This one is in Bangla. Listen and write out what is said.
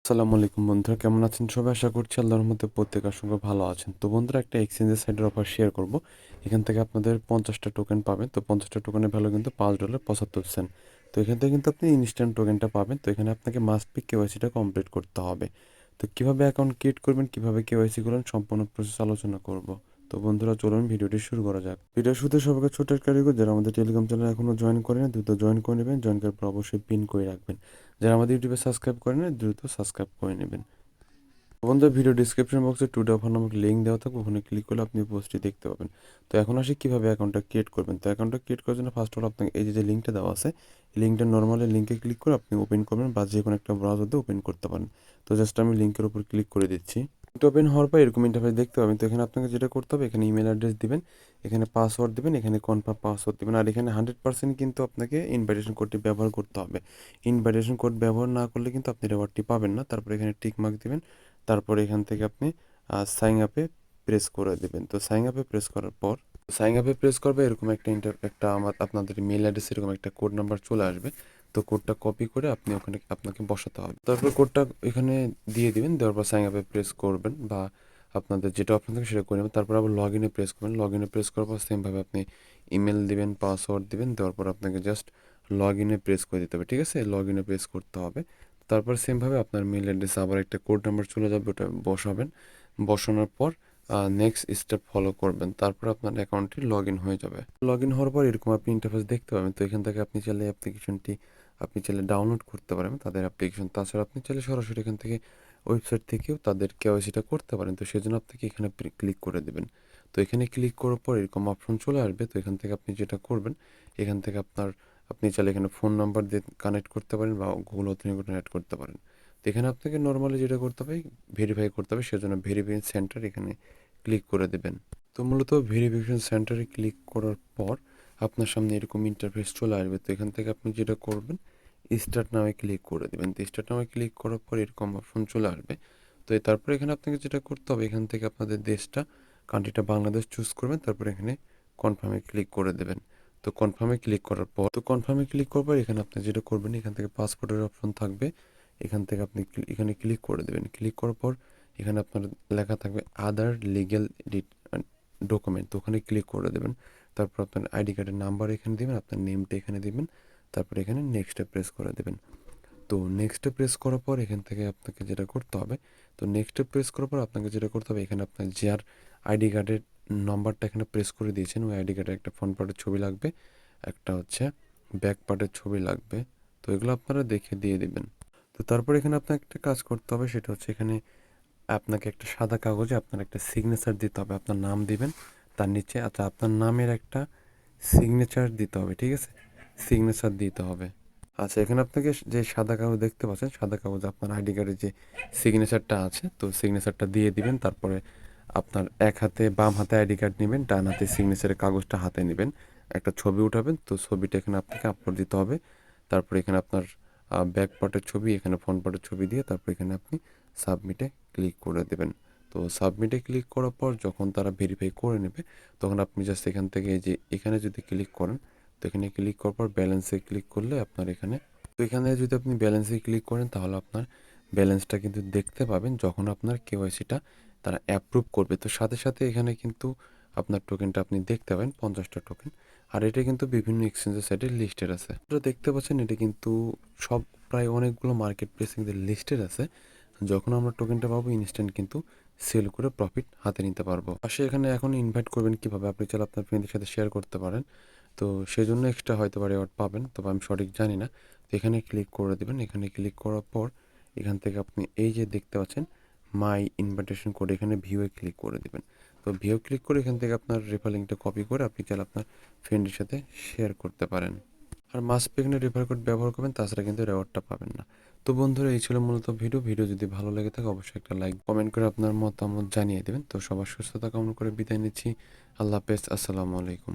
আসসালামু আলাইকুম বন্ধুরা, কেমন আছেন সবাই? আশা করছি আল্লাহর রহমতে প্রত্যেকের সঙ্গে ভালো আছেন। তো বন্ধুরা, একটা এক্সচেঞ্জের সাইটের অফার শেয়ার করব। এখান থেকে আপনাদের 50টা টোকেন পাবেন। তো 50টা টোকেনের ভ্যালু কিন্তু $5.75। তো এখান থেকে কিন্তু আপনি ইনস্ট্যান্ট টোকেনটা পাবেন। তো এখানে আপনাকে মাস্ট বি কেওয়াইসিটা কমপ্লিট করতে হবে। তো কিভাবে অ্যাকাউন্ট ক্রিয়েট করবেন, কিভাবে কেওয়াইসি করবেন, সম্পূর্ণ প্রসেস আলোচনা করব। তো বন্ধুরা, চলুন ভিডিওটি শুরু করা যাক। ভিডিও শুরুতে সবাইকে ছোট একটা রিকোয়েস্ট, যারা আমাদের টেলিগ্রাম চ্যানেল এখনো জয়েন করেন দ্রুত জয়েন করে নেবেন। জয়েন করার পর অবশ্যই পিন করে রাখবেন। যারা আমাদের ইউটিউবে সাবস্ক্রাইব করেন দ্রুত সাবস্ক্রাইব করে নেবেন। বন্ধুরা, ভিডিও ডিসক্রিপশন বক্সে টুডে অফার নামক লিঙ্ক দেওয়া থাকবে, ওখানে ক্লিক করলে আপনি পোস্টটি দেখতে পাবেন। তো এখন আসি কীভাবে অ্যাকাউন্টটা ক্রিয়েট করবেন। তো অ্যাকাউন্টটা ক্রিয়েট করার জন্য ফার্স্ট অফ অল আপনাকে এই যে লিঙ্কটা দেওয়া আছে, এই লিঙ্কটা নর্মালি লিঙ্কে ক্লিক করে আপনি ওপেন করবেন বা যে কোনো একটা ব্রাউজার দিয়ে ওপেন করতে পারেন। তো জাস্ট আমি লিঙ্কের উপর ক্লিক করে দিচ্ছি। এটা ওপেন হওয়ার পর এরকম ইন্টারফেস দেখতে পাবেন। তো এখানে আপনাকে যেটা করতে হবে, এখানে ইমেল অ্যাড্রেস দিবেন, এখানে পাসওয়ার্ড দিবেন, এখানে কনফার্ম পাসওয়ার্ড দিবেন। আর এখানে 100% কিন্তু আপনাকে ইনভাইটেশন কোডটি ব্যবহার করতে হবে। ইনভাইটেশন কোড ব্যবহার না করলে কিন্তু আপনি রিওয়ার্ডটি পাবেন না। তারপরে এখানে টিক মার্ক দিবেন। তারপরে এখান থেকে আপনি সাইন আপে প্রেস করে দেবেন। তো সাইন আপে প্রেস করার পর এরকম একটা আপনাদের মেল অ্যাড্রেসে এরকম একটা কোড নাম্বার চলে আসবে। তো কোডটা কপি করে আপনি ওখানে আপনাকে বসাতে হবে। তারপর কোডটা এখানে দিয়ে দিবেন। দেওয়ার পর সাইন আপে প্রেস করবেন বা আপনাদের যেটা অপশন থাকে সেটা করে নেবেন। তারপর আবার লগ ইনে প্রেস করবেন। লগ ইনে প্রেস করার পর সেমভাবে আপনি ইমেল দিবেন, পাসওয়ার্ড দিবেন। দেওয়ার পর আপনাকে জাস্ট লগ ইনে প্রেস করে দিতে হবে। ঠিক আছে, লগ ইনে প্রেস করতে হবে। তারপর সেমভাবে আপনার মেল অ্যাড্রেসে আবার একটা কোড নাম্বার চলে যাবে, ওটা বসাবেন। বসানোর পর নেক্সট স্টেপ ফলো করবেন। তারপর আপনার অ্যাকাউন্টটি লগ ইন হয়ে যাবে। লগ ইন হওয়ার পর এরকম আপনি ইন্টারফেস দেখতে পাবেন। তো এখান থেকে আপনি চাইলে আপনি চাইলে ডাউনলোড করতে পারেন তাদের অ্যাপ্লিকেশন। তাছাড়া আপনি চাইলে সরাসরি এখান থেকে ওয়েবসাইট থেকেও তাদের কেওয়াইসিটা করতে পারেন। তো সেজন্য আপনাকে এখানে ক্লিক করে দেবেন। তো এখানে ক্লিক করার পর এরকম অপশন চলে আসবে। তো এখান থেকে আপনি যেটা করবেন, এখান থেকে আপনি চাইলে এখানে ফোন নাম্বার দিয়ে কানেক্ট করতে পারেন বা গুগল অথেন্টিকেশন অ্যাড করতে পারেন। তো এখানে আপনাকে নর্মালি যেটা করতে হবে, ভেরিফাই করতে হবে। সেজন্য ভেরিফিকেশন সেন্টার এখানে ক্লিক করে দেবেন। তো মূলত ভেরিফিকেশন সেন্টারে ক্লিক করার পর আপনার সামনে এরকম ইন্টারফেস চলে আসবে। তো এখান থেকে আপনি যেটা করবেন, স্টার্ট নামে ক্লিক করে দেবেন। তো স্টার্ট নামে ক্লিক করার পর এরকম অপশন চলে আসবে। তো তারপরে এখানে আপনাকে যেটা করতে হবে, এখান থেকে আপনাদের দেশটা, কান্ট্রিটা বাংলাদেশ চুজ করবেন। তারপর এখানে কনফার্মে ক্লিক করে দেবেন। তো কনফার্মে ক্লিক করার পর এখানে আপনি যেটা করবেন, এখান থেকে পাসপোর্টের অপশন থাকবে। এখান থেকে আপনি এখানে ক্লিক করে দেবেন। ক্লিক করার পর এখানে আপনার লেখা থাকবে আদার লিগ্যাল ডকুমেন্ট। তো ওখানে ক্লিক করে দেবেন। তারপর আপনার আইডি কার্ডের নাম্বার এখানে দিবেন, আপনার নেমটা এখানে দিবেন। তারপর এখানে নেক্সটে প্রেস করে দেবেন। তো নেক্সটে প্রেস করার পর এখান থেকে আপনাকে যেটা করতে হবে, এখানে আপনার যার আইডি কার্ডের নাম্বারটা এখানে প্রেস করে দিয়েছেন, ওই আইডি কার্ডের একটা ফ্রন্ট পার্টের ছবি লাগবে, একটা হচ্ছে ব্যাক পার্টের ছবি লাগবে। তো এগুলো আপনারা দেখে দিয়ে দিবেন। তো তারপর এখানে আপনাকে একটা কাজ করতে হবে, সেটা হচ্ছে এখানে আপনাকে একটা সাদা কাগজে আপনার একটা সিগনেচার দিতে হবে। আপনার নাম দিবেন, তার নিচে আপনার নামের একটা সিগনেচার দিতে হবে। ঠিক আছে, সিগনেচার দিতে হবে। আচ্ছা, এখানে আপনাকে যে সাদা কাগজ দেখতে পাচ্ছেন, সাদা কাগজে আপনার আইডি কার্ডের যে সিগনেচারটা আছে, তো সিগনেচারটা দিয়ে দিবেন। তারপরে আপনার বাম হাতে আইডি কার্ড নেবেন, ডান হাতে সিগনেচারের কাগজটা হাতে নেবেন, একটা ছবি উঠাবেন। তো ছবিটা এখানে আপনাকে আপলোড দিতে হবে। তারপরে এখানে আপনার ব্যাক পার্টের ছবি, এখানে ফ্রন্ট পার্টের ছবি দিয়ে তারপর এখানে আপনি সাবমিটে ক্লিক করে দেবেন। তো সাবমিটে ক্লিক করার পর যখন তারা ভেরিফাই করে নেবে, তখন আপনি জাস্ট এখান থেকে এই যে এখানে যদি ক্লিক করেন, তো এখানে ক্লিক করার পর ব্যালেন্সে ক্লিক করলে আপনার এখানে যদি আপনি ব্যালেন্সে ক্লিক করেন, তাহলে আপনার ব্যালেন্সটা কিন্তু দেখতে পাবেন যখন আপনার কেওয়াইসিটা তারা অ্যাপ্রুভ করবে। তো সাথে সাথে এখানে কিন্তু আপনার টোকেনটা আপনি দেখতে পাবেন, 50টা টোকেন। আর এটা কিন্তু বিভিন্ন এক্সচেঞ্জের সাইটে লিস্টেড আছে। আপনারা দেখতে পাচ্ছেন, এটা কিন্তু সব প্রায় অনেকগুলো মার্কেট প্লেস কিন্তু লিস্টেড আছে। যখন আমরা টোকেনটা পাবো, ইনস্ট্যান্ট কিন্তু সেল করে প্রফিট হাতে নিতে পারবো। পাশে এখানে এখন ইনভাইট করবেন কিভাবে, আপনি চাইলে আপনার ফ্রেন্ডের সাথে শেয়ার করতে পারেন। তো সেজন্য এক্সট্রা হয়তো বা রিওয়ার্ড পাবেন, তবে আমি সঠিক জানি না। তো এখানে ক্লিক করে দেবেন। এখানে ক্লিক করার পর এখান থেকে আপনি এই যে দেখতে পাচ্ছেন মাই ইনভাইটেশন কোড, এখানে ভিউয়ে ক্লিক করে দেবেন। তো ভিউ ক্লিক করে এখান থেকে আপনার রেফার লিঙ্কটা কপি করে আপনি চাইলে আপনার ফ্রেন্ডের সাথে শেয়ার করতে পারেন। আর মাস্ট বি এখানে রেফার কোড ব্যবহার করবেন, তাছাড়া কিন্তু রিওয়ার্ডটা পাবেন না। তো বন্ধুরা, এই ছিল মূলত ভিডিও যদি ভালো লেগে থাকে অবশ্যই একটা লাইক কমেন্ট করে আপনার মতামত জানিয়ে দেবেন। তো সবার সুস্থতা কামনা করে বিদায় নিচ্ছি। আল্লাহ হাফেজ, আসসালামু আলাইকুম।